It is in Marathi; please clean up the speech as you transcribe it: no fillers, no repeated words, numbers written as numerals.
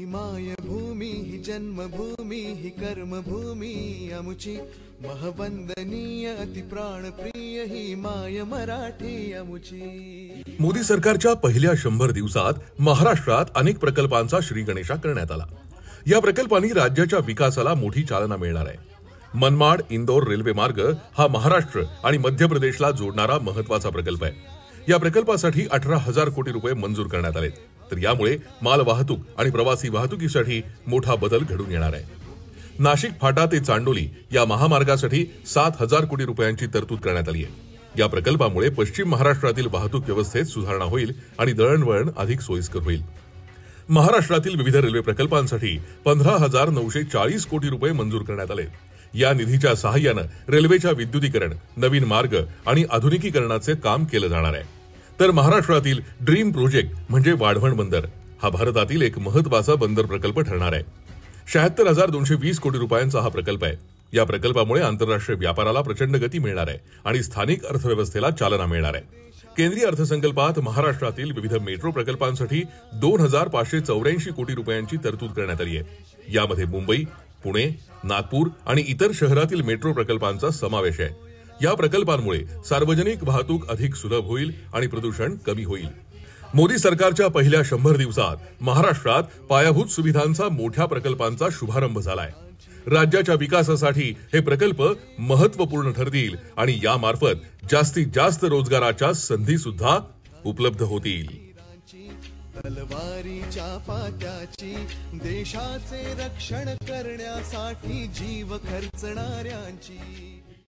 मायभूमी ही जन्मभूमी ही कर्मभूमी अमुची महवंदनीय अति प्राणप्रिय ही माय मराठी अमुची। मोदी सरकारच्या पहिल्या 100 दिवसात महाराष्ट्रात अनेक प्रकल्पांचा श्रीगणेशा करण्यात आला। या प्रकल्पांनी राज्याच्या विकासाला मोठी चालना मिळणार आहे। मनमाड इंदोर रेल्वे मार्ग हा महाराष्ट्र आणि मध्य प्रदेशला जोडणारा महत्त्वाचा प्रकल्प आहे। या प्रकल्पासाठी 18,000 कोटी रुपये मंजूर करण्यात आले, तर यामुळे माल वाहतूक आणि प्रवासी वाहतुकीसाठी मोठा बदल घडून येणार आहे। नाशिक फाटा ते चांडोली या महामार्गासाठी 7,000 कोटी रुपयांची तरतूद करण्यात आली आहे। या प्रकल्पामुळे पश्चिम महाराष्ट्रातील वाहतूक व्यवस्थेत सुधारणा होईल आणि दळणवळण अधिक सोयीस्कर होईल। महाराष्ट्रातील विविध रेल्वे प्रकल्पांसाठी 15,940 कोटी रुपये मंजूर करण्यात आले। या निधीच्या सहाय्याने रेल्वेच्या विद्युतीकरण, नवीन मार्ग आणि आधुनिकीकरणाचे काम केले जाणार आहे। तर महाराष्ट्रातील ड्रीम प्रोजेक्ट म्हणजे वाढवण बंदर हा भारतातील एक महत्त्वाचा बंदर प्रकल्प ठरणार आहे। 76,220 कोटी रुपयांचा हा प्रकल्प आहे। या प्रकल्पामुळे आंतरराष्ट्रीय व्यापाराला प्रचंड गती मिळणार आहे आणि स्थानिक अर्थव्यवस्थेला चालना मिळणार आहे। केंद्रीय अर्थसंकल्पात महाराष्ट्रातील विविध मेट्रो प्रकल्पांसाठी 2,584 कोटी रुपयांची तरतूद करण्यात आली आहे। यामध्ये मुंबई, पुणे, नागपूर आणि इतर शहरातील मेट्रो प्रकल्पांचा समावेश आहे। या प्रकल्पांमुळे सार्वजनिक वाहतूक अधिक सुलभ होईल आणि प्रदूषण कमी होईल। मोदी सरकारच्या पहिल्या 100 दिवसात महाराष्ट्रात पायाभूत सुविधांचा मोठ्या प्रकल्पांचा शुभारंभ झालाय। राज्याच्या विकासासाठी हे प्रकल्प महत्त्वपूर्ण ठरतील आणि यामार्फत जास्तीत जास्त रोजगाराच्या संधी सुद्धा उपलब्ध होतील। तलवारीच्या पात्याची देशाचे रक्षण करण्यासाठी जीव खर्चणाऱ्यांची